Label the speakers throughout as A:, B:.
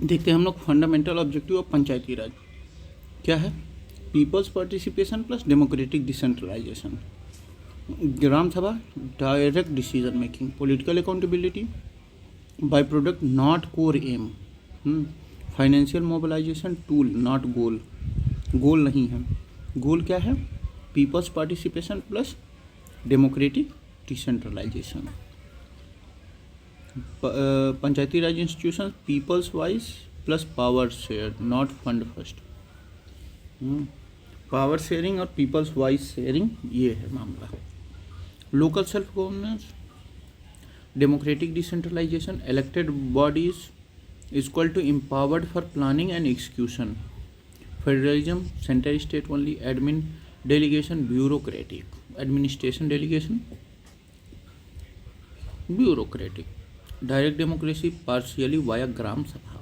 A: देखते हैं हम लोग फंडामेंटल ऑब्जेक्टिव ऑफ पंचायती राज क्या है। People's participation plus democratic decentralisation, gram sabha direct decision making, political accountability by product not core aim, financial mobilisation tool not goal, goal नहीं है, गोल क्या है, people's participation plus democratic decentralisation. Panchayati Raj institution people's voice plus power share not fund first, power sharing और people's voice sharing ये है मामला। Local self governance, democratic decentralisation, elected bodies equal to empowered for planning and execution, federalism centre state only, admin delegation bureaucratic, administration delegation bureaucratic, direct democracy partially via gram sabha.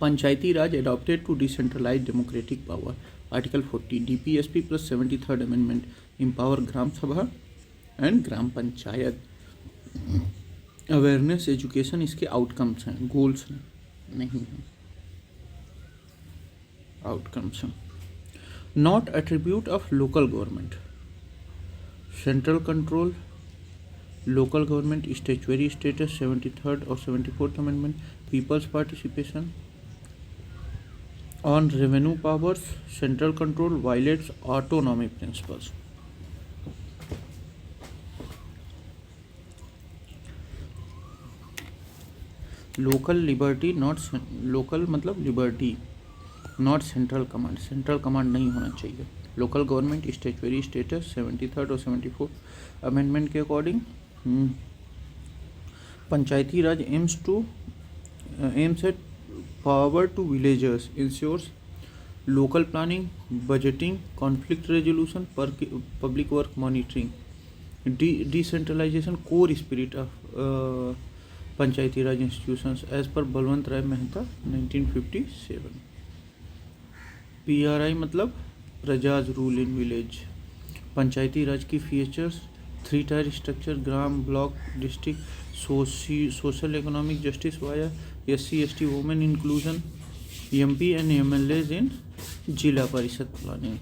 A: Panchayati Raj adopted to decentralise democratic power, article 40 DPSP plus 73rd amendment empower gram sabha and gram panchayat. Awareness education इसके outcomes हैं, goals नहीं हैं, outcomes हैं। Not attribute of local government, central control local government statutory status 73rd और 74th amendment, people's participation on revenue powers, central control violates autonomy principles. Local liberty not, local मतलब liberty not central command, central command नहीं होना चाहिए। Local government statutory status 73rd और 74th amendment के according Panchayati Raj aims at power to villagers, ensures local planning, budgeting, conflict resolution, public work monitoring, decentralisation core spirit of Panchayati Raj institutions as per Balwant Rai Mehta 1957। PRI मतलब प्रजाज rule in village. Panchayati Raj की features 3 tier structure, gram, block, district, social economic justice via SC ST women inclusion, MP and MLAs in zila parishad planning.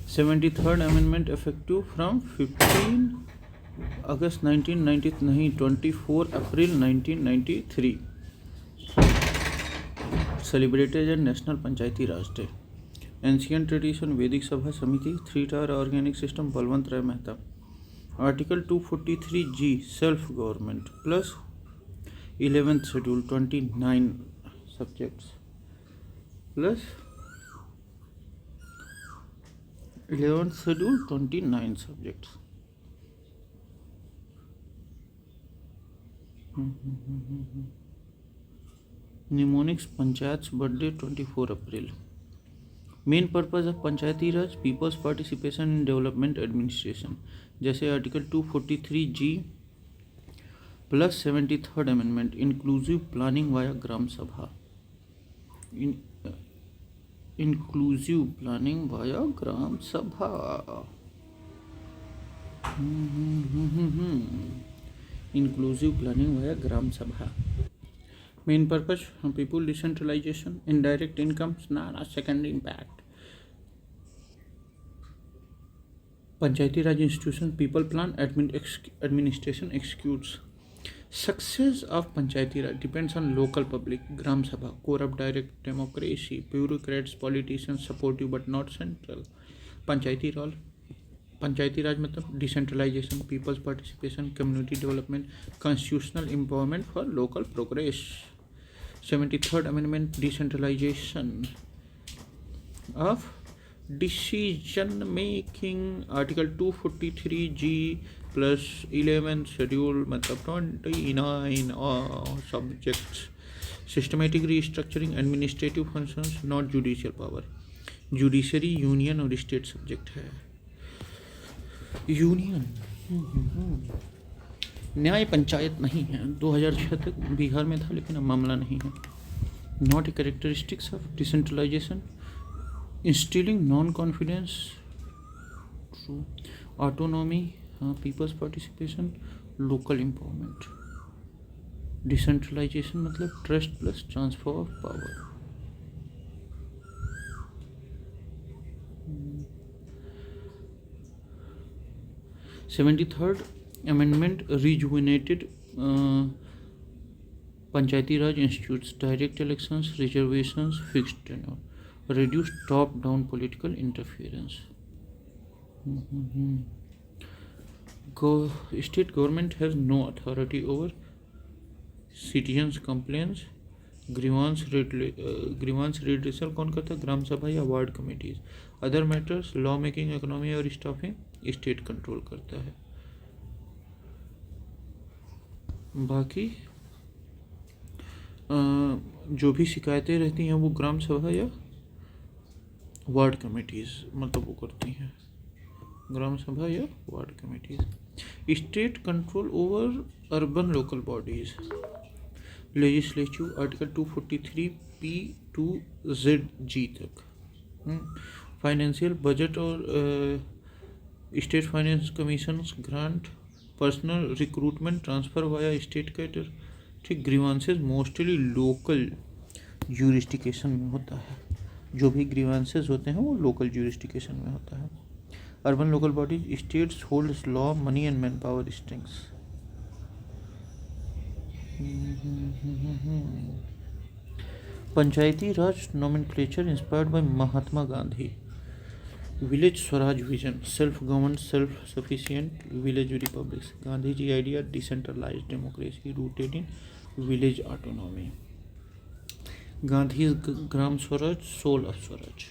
A: 73rd amendment effective from 15 August 1990 नहीं 24 April 1993। Celebrated and national Panchayati Raj day. Ancient tradition Vedic sabha samiti, 3 tier organic system Balwant Rai Mehta. Article 243G self government plus 11th schedule 29 subjects plus 11th schedule 29 subjects. Mnemonics panchayat birthday 24 April. Main purpose of Panchayati Raj people's participation in development administration, जैसे article 243G plus 73rd amendment inclusive planning via gram sabha, inclusive planning via gram sabha. Inclusive planning via gram sabha. Main purpose people decentralisation, indirect incomes ना secondary impact. Panchayati Raj institution people plan administration executes. Success of Panchayati Raj depends on local public, gram sabha, core of direct democracy, bureaucrats, politicians supportive but not central. Panchayati Raj मतलब decentralisation, people's participation, community development, constitutional empowerment for local progress. 73rd amendment decentralisation of decision making, article 243G plus 11th schedule मतलब 29 subjects. Systematic restructuring administrative functions not judicial power, judiciary union और state subject है। Union न्याय पंचायत नहीं है, 2006 तक बिहार में था लेकिन अब मामला नहीं है। Not a characteristics of decentralisation, instilling non confidence, autonomy हाँ, people's participation, local empowerment, decentralisation मतलब trust plus transfer of power. 73rd amendment rejuvenated Panchayati Raj institutes, direct elections, reservations, fixed tenure, reduced top down political interference. State government has no authority over citizens complaints. Grievance redressal कौन करता है? ग्राम सभा या ward committees. Other matters law making, economy और staffing state control करता है। बाकी जो भी शिकायतें रहती हैं वो ग्राम सभा या वार्ड कमेटीज मतलब वो करती हैं, ग्राम सभा या ward committees. State control over urban local bodies, legislative article 243 P to ZG तक। फाइनेंशियल बजट और state finance commission grant, personal recruitment transfer via state cadre. ठीक, ग्रीवांसेस मोस्टली लोकल ज्यूरिस्डिक्शन में होता है, जो भी ग्रीवांसेस होते हैं वो लोकल ज्यूरिस्डिक्शन में होता है। Urban local bodies, states holds law, money and manpower strings. Panchayati Raj nomenclature inspired by Mahatma Gandhi. Village Swaraj vision, self govern self sufficient village republics. Gandhi ji idea decentralised democracy rooted in village autonomy. Gandhi Gram Swaraj, soul of Swaraj.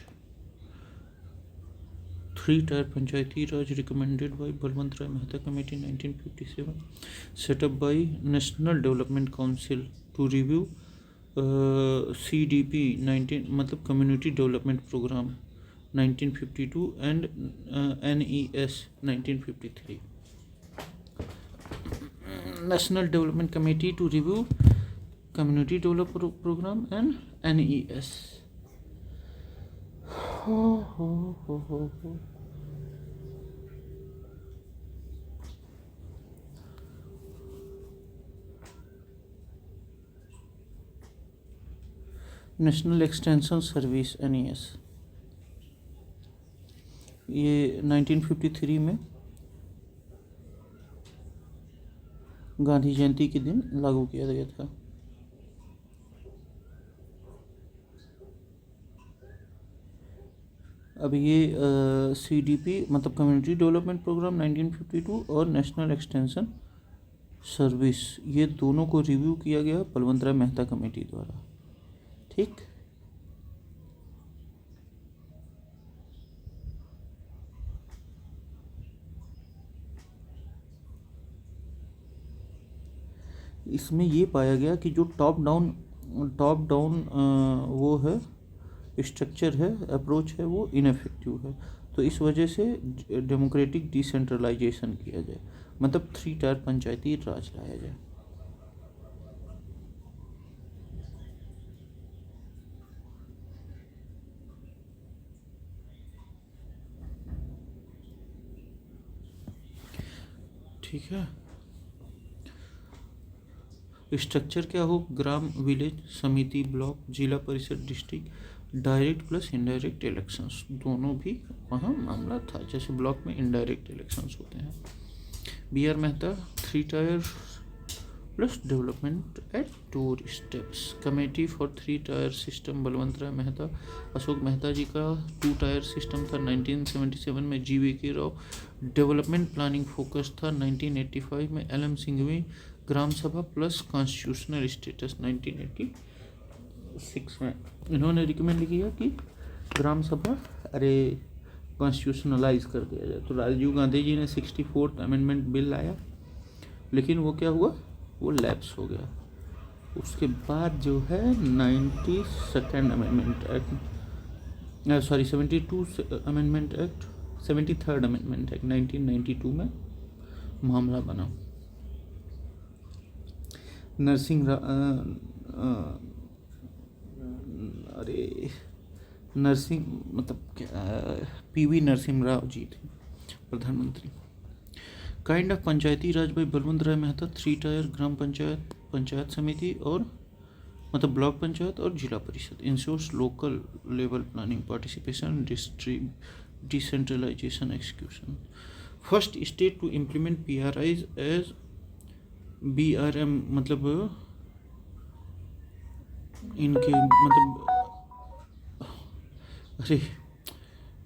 A: 3-tier Panchayati Raj recommended by Balwant Rai Mehta committee 1957, setup by national development Council to review CDP 19 मतलब community development programme 1952 and NES 1953। National Development Committee to review community development programme and NES। National extension Service NES, ये 1953 में गांधी जयंती के दिन लागू किया गया था। अब ये CDP मतलब कम्युनिटी डेवलपमेंट प्रोग्राम 1952 और नेशनल एक्सटेंशन सर्विस, ये दोनों को रिव्यू किया गया बलवंत राय मेहता कमेटी द्वारा। ठीक, इसमें ये पाया गया कि जो टॉप डाउन वो है स्ट्रक्चर है, अप्रोच है, वो इनफेक्टिव है। तो इस वजह से डेमोक्रेटिक डिसेंट्रलाइजेशन किया जाए, मतलब 3-tier पंचायती राज लाया जाए। ठीक है, स्ट्रक्चर क्या हो? ग्राम, विलेज, समिति, ब्लॉक, जिला परिषद, district, direct plus indirect elections, दोनों भी वहाँ मामला था। जैसे ब्लॉक में इनडायरेक्ट इलेक्शंस होते हैं। BR Mehta 3-tier plus development at 2 steps, committee for 3-tier system Balwant Rai Mehta. Ashok Mehta ji का 2-tier सिस्टम था 1977 में। GVK Rao development planning focus था 1985 में। LM Singhvi gram sabha plus constitutional status 1986 में। इन्होंने रिकमेंड किया कि ग्राम सभा कॉन्स्टिट्यूशनलाइज कर दिया जाए। तो राजीव गांधी जी ने 64th अमेंडमेंट बिल लाया, लेकिन वो क्या हुआ, वो लैप्स हो गया। उसके बाद जो है 92nd amendment act 72 amendment act 73rd amendment act 1992 में मामला बना। PV नरसिम्हा राव जी थे प्रधानमंत्री। Kind of Panchayati Raj by Balwant Rai Mehta, 3 tier gram panchayat, panchayat samiti और मतलब ब्लॉक पंचायत और zila parishad. Ensures local level planning participation, decentralisation, execution. First state to implement PRIs as BRM मतलब इनके मतलब अरे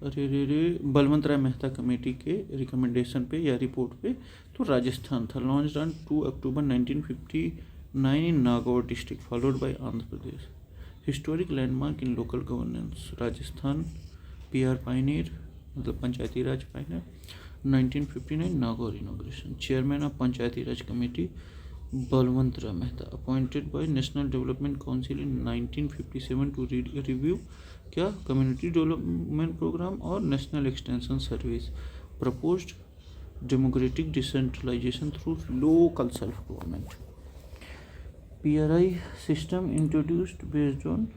A: अरे रे रे बलवंत राय मेहता कमेटी के रिकमेंडेशन पे या रिपोर्ट पे तो राजस्थान था. Launch on 2 October 1959 in Nagaur district followed by Andhra Pradesh. Historic landmark in local governance Rajasthan. PR pioneer मतलब Panchayati Raj pioneer. 1959 Nagaur inauguration. Chairman of Panchayati Raj committee Balwant Rai Mehta. Appointed by national development council in 1957 to review क्या community development programme और national extension service. Proposed democratic decentralisation through local self government. PRI system introduced based on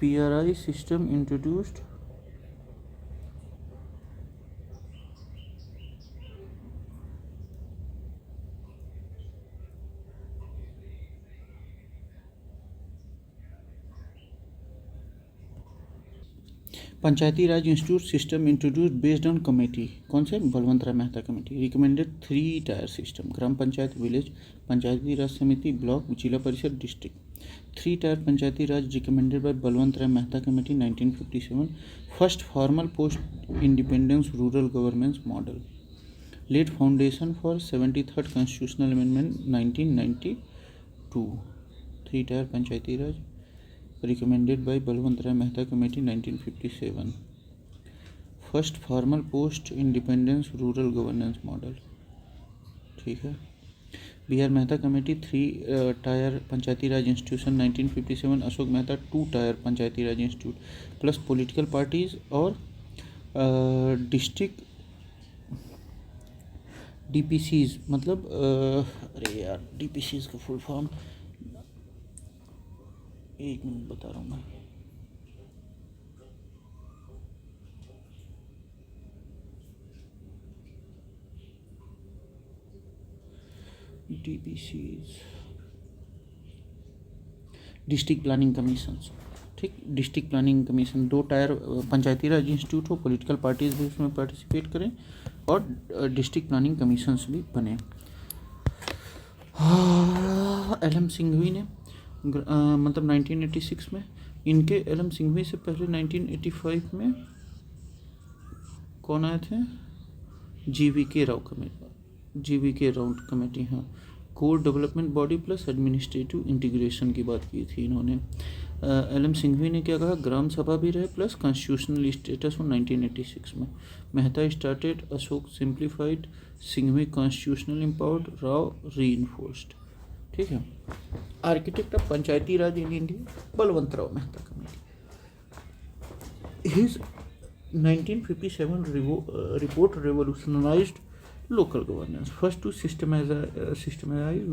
A: PRI system introduced Panchayati Raj institute system introduced based on committee. कौन से? Balwant Rai Mehta committee. Recommended 3 tier system Gram panchayat, village, Panchayati Raj Samiti, block, जिला परिषद, district. 3 tier Panchayati Raj recommended by Balwant Rai Mehta committee 1957. First formal post independence rural governance model. Laid foundation for 73rd constitutional amendment 1992. 3 tier Panchayati Raj recommended by Balwant Rai Mehta committee 1957. First formal post independence rural governance model. ठीक है. BR Mehta committee 3 tier Panchayati राज institution 1957. Ashok Mehta 2 tier Panchayati Raj institute plus political parties और district DPCs मतलब अरे यार DPCs का full form एक minute बता रहा हूँ मैं. DPCs district planning commission. ठीक. District planning commission 2 tier Panchayati Raj institute हो, पॉलिटिकल पार्टीज भी उसमें पार्टिसिपेट करें और डिस्ट्रिक्ट प्लानिंग कमीशंस भी बने. LM सिंघवी ने मतलब 1986 में. इनके LM सिंघवी से पहले 1985 में कौन आए थे? GVK Rao committee. हाँ. Core development body plus administrative integration की बात की थी इन्होंने. LM सिंघवी ने क्या कहा? ग्राम सभा भी रहे प्लस कॉन्स्टिट्यूशनल स्टेटस हो 1986 में. Mehta started, Ashok simplified, Singhvi constitutional empowered, Rao reinforced. ठीक है. Architect of Panchayati Raj in India Balwant Rao Mehta committee. His 1957 report revolutionized local governance. First to systemize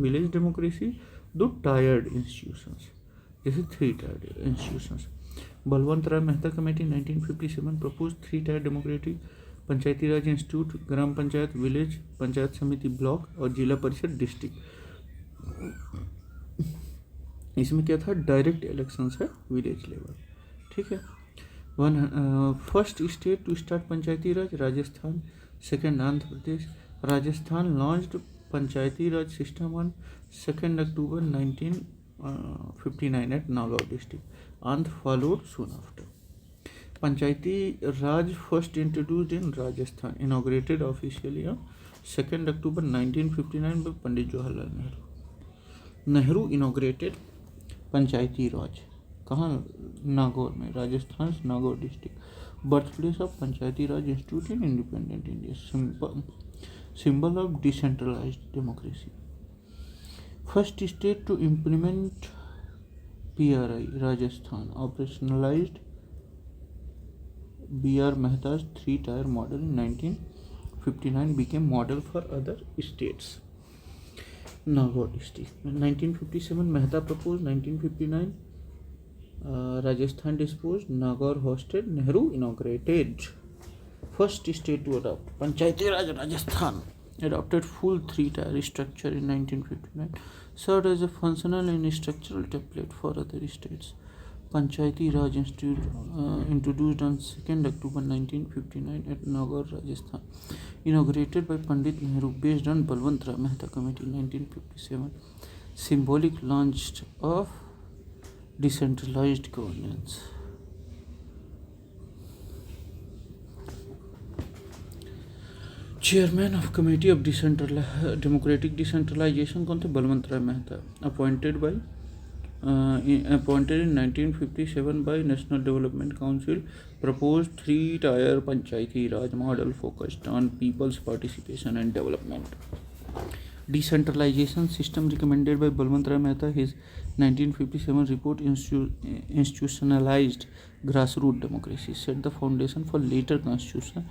A: village democracy, 2 tiered institutions. जैसे 3 tiered institutions. Balwant Rai Mehta committee 1957 proposed 3 tiered democratic Panchayati Raj institute, gram panchayat, village, panchayat samiti, block और जिला परिषद, district. इसमें क्या था? Direct elections है village level. ठीक है. First state to start Panchayati Raj Rajasthan. Second Andhra Pradesh. Rajasthan launched Panchayati Raj system on 2 October 1959 at Nagaur district. Andhra followed soon after. Panchayati Raj first introduced in Rajasthan. Inaugurated officially on 2 October 1959 by Pandit Jawaharlal Nehru. Nehru inaugurated Panchayati Raj. कहाँ? नागौर में. Rajasthan Nagaur district. Birth place of Panchayati Raj institute in independent India. Symbol of decentralised democracy. First state to implement PRI Rajasthan. Operationalised BR Mehta's 3-tier model in 1959 became model for other states. Nagaur district. 1957 Mehta proposed. 1959 Rajasthan disposed, Nagaur hosted, Nehru inaugurated. First state to adopt Panchayati Raj Rajasthan adopted full three-tier structure in 1959, served as a functional and structural template for other states. Panchayati Raj Institute introduced on 2nd October 1959 at Nagaur, Rajasthan, inaugurated by Pandit Nehru based on Balwant Rai Mehta Committee 1957, symbolic launch of decentralized governance. Chairman of Committee of Democratic Decentralization कौन थे? Balwant Rai Mehta. Appointed in 1957 by National Development Council, proposed three-tier Panchayati Raj model focused on people's participation and development. Decentralization system recommended by Balwant Rai Mehta. His 1957 report institutionalized grassroots democracy, set the foundation for later constitutional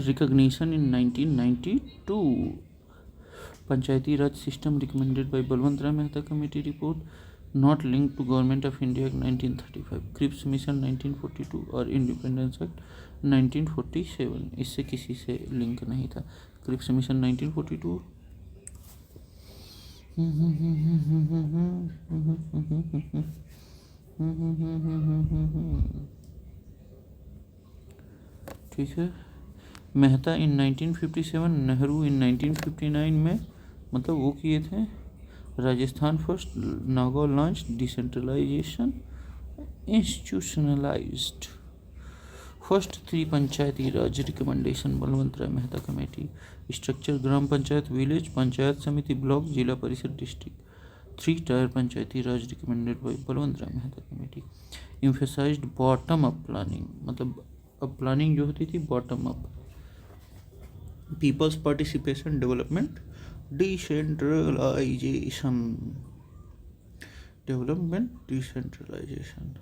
A: recognition in 1992. Panchayati Raj system recommended by Balwant Rai Mehta Committee report, not linked to Government of India Act 1935, Cripps Mission 1942 और Independence Act 1947. इससे किसी से link नहीं था. Cripps mission 1942. ठीक है. मेहता इन 1957, नेहरू इन 1959 में, मतलब वो किए थे. Rajasthan first, Nagaur launch, decentralisation, institutionalised. First three Panchayati Raj recommendation Balwant Rai Mehta committee. Structure gram panchayat, village panchayat samiti, block, जिला परिषद, district. Three tier Panchayati Raj recommended by Balwant Rai Mehta committee. Emphasised bottom up planning, मतलब अब प्लानिंग जो होती थी bottom up. People's participation, development, decentralisation. Development, decentralisation.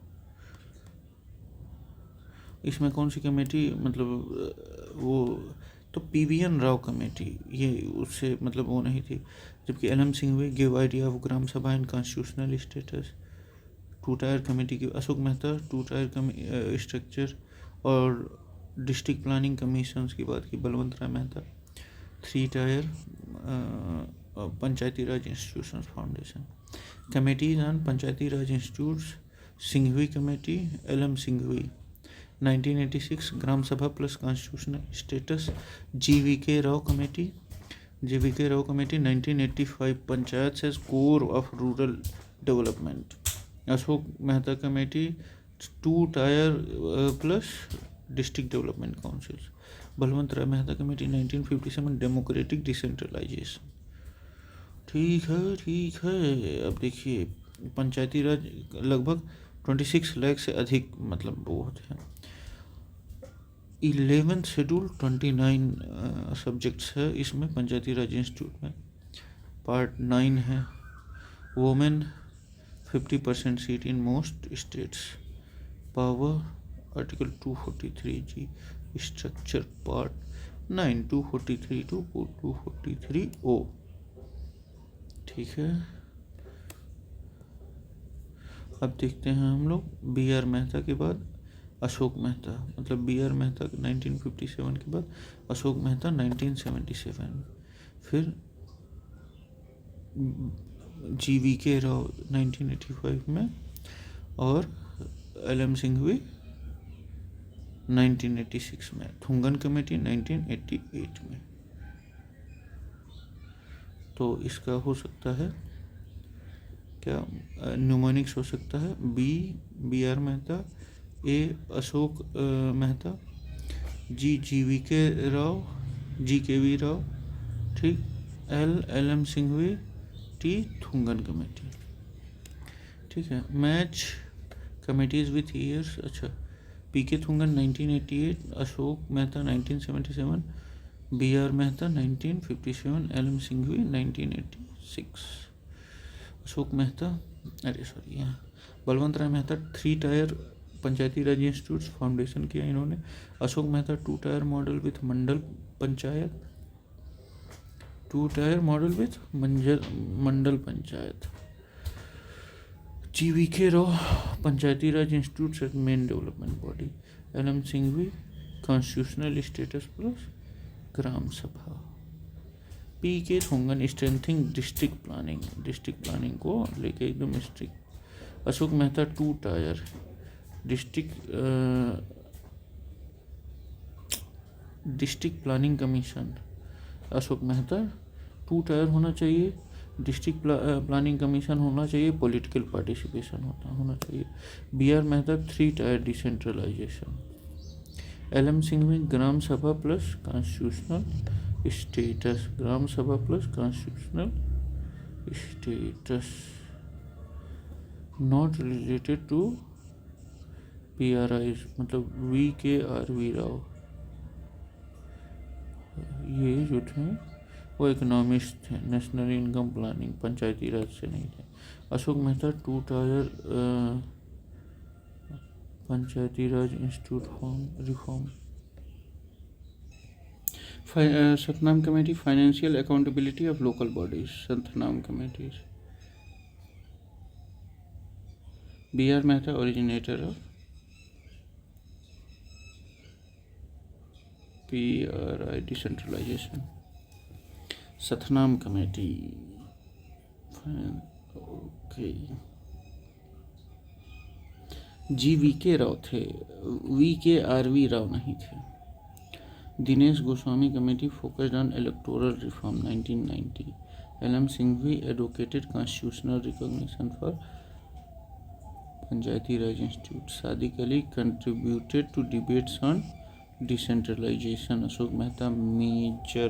A: इसमें कौन सी कमेटी, मतलब वो तो पीवीएन राव कमेटी, ये उससे मतलब वो नहीं थी. जबकि LM Singhvi give idea of gram sabha and constitutional status. Two tier committee की Ashok Mehta. Two tier structure और डिस्ट्रिक्ट प्लानिंग कमीशंस की बात की Balwant Rai Mehta. Three tier Panchayati Raj institution foundation. Committees on Panchayati Raj institutes, Singhvi committee, LM Singhvi. 1986 gram sabha plus constitutional status, GVK Rao committee. GVK Rao committee 1985 panchayat as core of rural development. Ashok Mehta committee to tier plus district development councils. Balwant Rai Mehta committee 1957 democratic decentralisation. ठीक है, ठीक है. अब देखिए पंचायती राज लगभग 26 लाख से अधिक मतलब वो होते हैं. 11th शेड्यूल 29 सब्जेक्ट्स है इसमें पंचायती राज इंस्टीट्यूट में. पार्ट 9 है women 50% seat in most states. Power article 243G. Structure part 9 243 to 243O. ठीक है. अब देखते हैं हम लोग बी आर मेहता के बाद अशोक मेहता, मतलब बी आर मेहता 1957 के बाद अशोक मेहता 1977. फिर जीवीके राव 1985 में और एलएम सिंघवी 1986 में. थुंगन कमेटी 1988 में. तो इसका हो सकता है क्या न्यूमोनिक्स हो सकता है B R Mehta, A Ashok Mehta, GVK Rao, GKV Rao, ठीक, LM Singhvi, T Thungan committee. ठीक है. Match committees with years. अच्छा, PK Thungan 1988, Ashok Mehta 1977, B R Mehta 1957, LM Singhvi 1986. Ashok Mehta, अरे सॉरी, यहाँ Balwant Rai Mehta three tier Panchayati Raj institute foundation किया इन्होंने. Ashok Mehta two tier model with mandal panchayat. Two tier model with mandal panchayat. GVK Rao, Panchayati Raj Institute as main development body. LM Singhvi, constitutional status plus Gram Sabha. PK Thongan, strengthening district planning को लेके एकदम strict. Ashok Mehta 2 tyre district planning commission. Ashok Mehta 2 tyre होना चाहिए. District planning commission होना चाहिए. Political participation होना चाहिए. BR Mehta 3 tier decentralisation. LM Singhvi gram sabha plus constitutional status. Gram sabha plus constitutional status not related to PRIs, मतलब VKRV राव. ये जो थे वो इकोनॉमिस्ट थे. National income planning Panchayati Raj से नहीं थे. Ashok Mehta 2 tier Panchayati Raj institute reform. Satnam committee financial accountability of local bodies. Satnam committees. BR Mehta originator of PRI decentralisation. Satnam committee. Okay. GVK Rao थे. VKRV राव नहीं थे. Dinesh Goswami committee focused on electoral reform 1990. LM Singhvi advocated constitutional recognition for Panchayati Raj institute. Sadiq Ali contributed to debates on decentralisation. Ashok Mehta major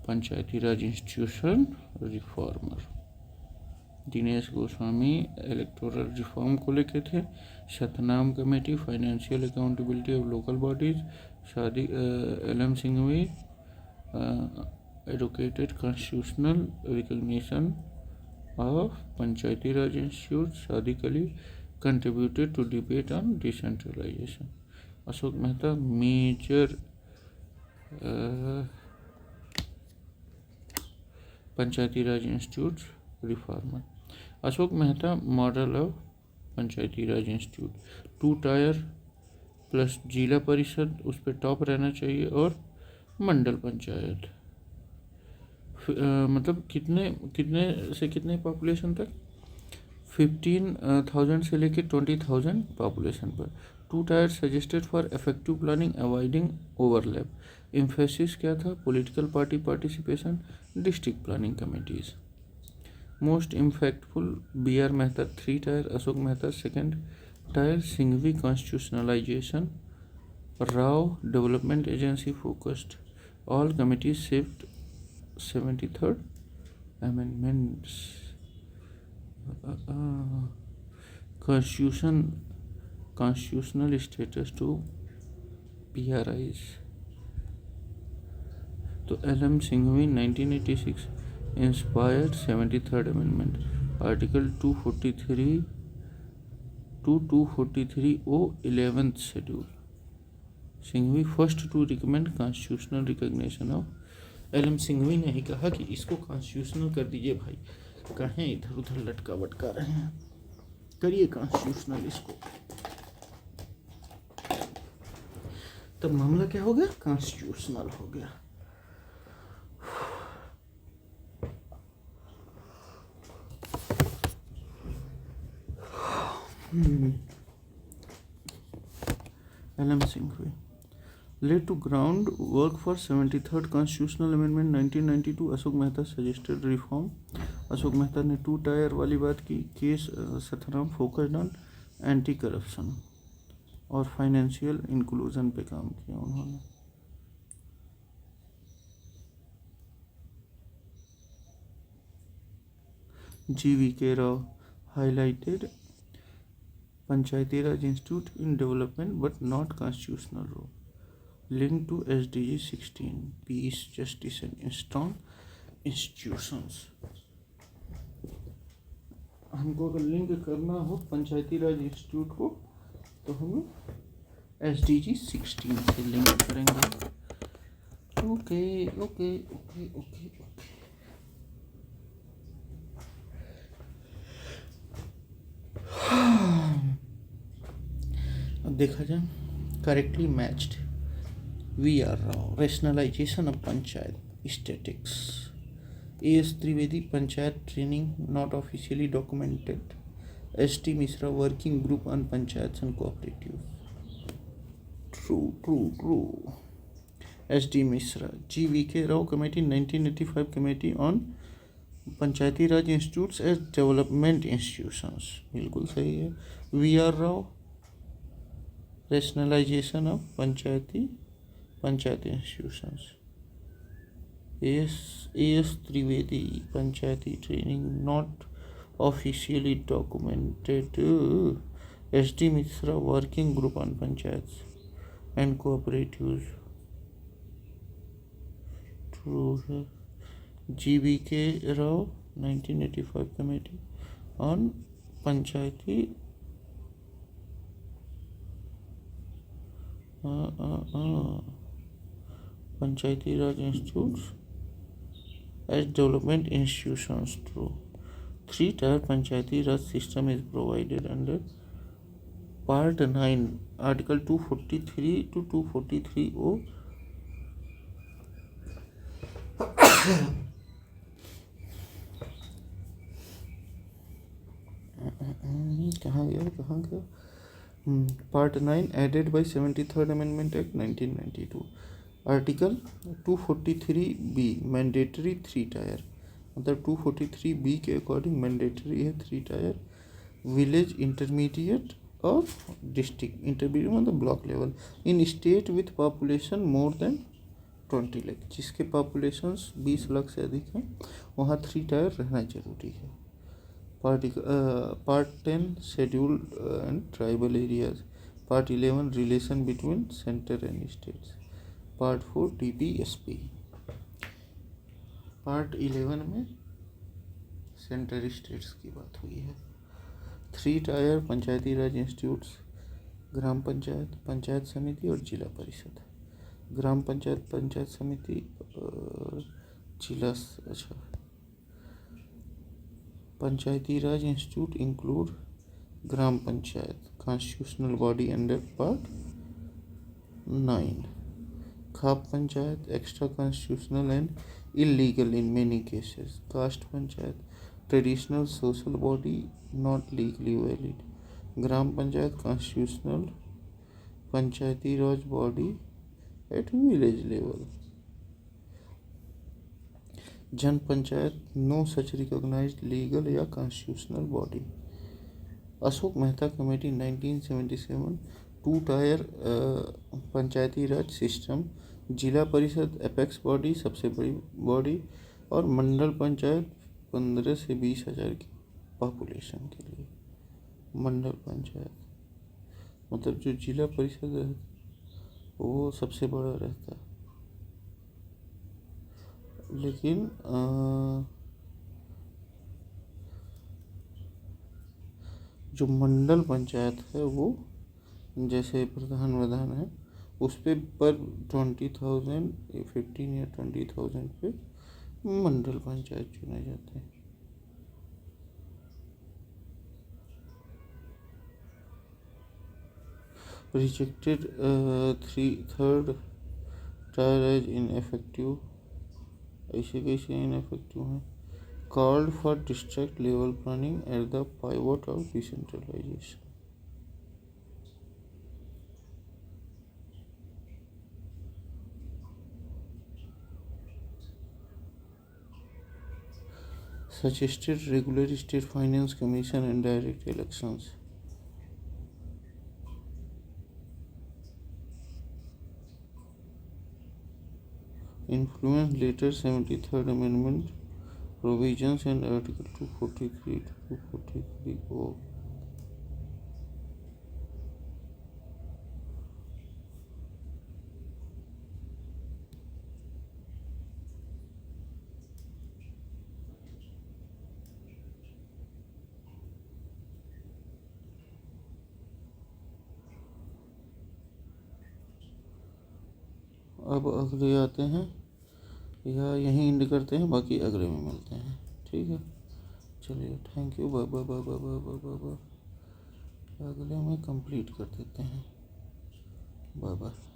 A: Panchayati Raj institution reformer. Dinesh Goswami electoral reform को लेके थे. Satnam committee financial accountability of local bodies. LM Singhvi advocated constitutional recognition of Panchayati Raj institute. Sadiq Ali contributed to debate on decentralization. Ashok Mehta major Panchayati Raj Institute reformer. Ashok Mehta model of Panchayati Raj Institute. 2 tyre plus जिला परिषद उस पर top रहना चाहिए और मंडल पंचायत. मतलब कितने से कितने पॉपुलेशन तक. 15,000 से लेके 20,000 पॉपुलेशन पर. 2 tier suggested for effective planning avoiding overlap. Emphasis क्या था. Political party participation. District planning committees. Most impactful BR Mehta 3 tier. Ashok Mehta 2nd tier. Singhvi constitutionalisation. Rao development agency focused. All committees shift 73rd amendments. constitutional status to PRIs. तो LM Singhvi 1986 inspired 73rd amendment. Article 243 to 243 O 11th schedule. Singhvi first to recommend constitutional recognition of. LM Singhvi ने ही कहा कि इसको constitutional कर दीजिए भाई. कहें इधर उधर लटका बटका रहे हैं. करिए कॉन्स्टिट्यूशनल इसको. तब मामला क्या हो गया. कॉन्स्टिट्यूशनल हो गया. LM Singhvi laid to ground work for 73rd constitutional amendment 1992. Ashok Mehta suggested reform. Ashok Mehta ने 2 टायर वाली बात की. Case Satnam focused on anti corruption और फाइनेंशियल इंक्लूजन पे काम किया उन्होंने. GVK Rao highlighted Panchayati Raj Institute in development but not constitutional role. Linked to SDG 16 peace, justice and strong institutions. हमको अगर लिंक करना हो पंचायती राज इंस्टीट्यूट को तो हम SDG 16 से लिंक करेंगे. Okay okay okay okay okay. देखा जाए correctly matched. V R Rao rationalisation of panchayat statics. A S Trivedi panchayat training not officially documented. S T Mishra working group on panchayat and cooperative. True. S D Mishra G V K Rao committee 1985 committee on Panchayati Raj institutes as development institutions, बिल्कुल सही है। V R Rao rationalisation of panchayat institutions. S Trivedi Panchayati training not officially documented. S D Mishra working group on panchayat and cooperatives, true है। G V K Rao 1985 committee on Panchayati Raj institutes as development institutions, true. 3-tier Panchayati Raj system is provided under part 9 article 243 to 243O कहाँ गया part 9 added by 73rd amendment act 1992। Article 243B mandatory 3-tier, मतलब 243B के according mandatory है 3-tier। Village intermediate और district intermediate मतलब block level in state with population more than 20 lakh, जिसके population 20 lakh से अधिक हैं वहाँ 3-tier रहना जरूरी है। Part 10 scheduled and tribal areas. Part 11 relation between centre and states. Part 4 DPSP। Part 11 में सेंटर स्टेट्स की बात हुई है। 3-tier पंचायती राज इंस्टीट्यूट्स ग्राम पंचायत, पंचायत समिति और जिला परिषद। ग्राम पंचायत, पंचायत समिति, जिला, अच्छा। Panchayati Raj institute include gram panchayat, constitutional body under part 9। Khap panchayat extra constitutional and illegal in many cases. Caste panchayat traditional social body not legally valid. Gram panchayat constitutional Panchayati Raj body at village level. Jan panchayat no such recognised legal या constitutional body. Ashok Mehta committee 1977 2-tier Panchayati Raj system. Zila parishad apex body सबसे बड़ी body और मंडल पंचायत 15 से 20 हज़ार की population के लिए। मंडल पंचायत मतलब जो जिला परिषद है वो सबसे बड़ा रहता है, लेकिन जो मंडल पंचायत है वो जैसे प्रधान वधान है उस पर 20,000 15 या 20,000 पे मंडल पंचायत चुने जाते हैं। Rejected 3rd tier as ineffective. ऐसे कैसे इनएफेक्टिव हैं? Called for district level planning at the pivot of decentralisation. Suggested regular state finance commission and direct elections. Influence later 73rd amendment provisions and article 243 to 243O. अब अगले आते हैं या यहीं and करते हैं, बाकी अगले में मिलते हैं। ठीक है, चलिए, thank you, bye bye bye bye bye bye bye. अगले में कंप्लीट कर देते हैं। Bye bye.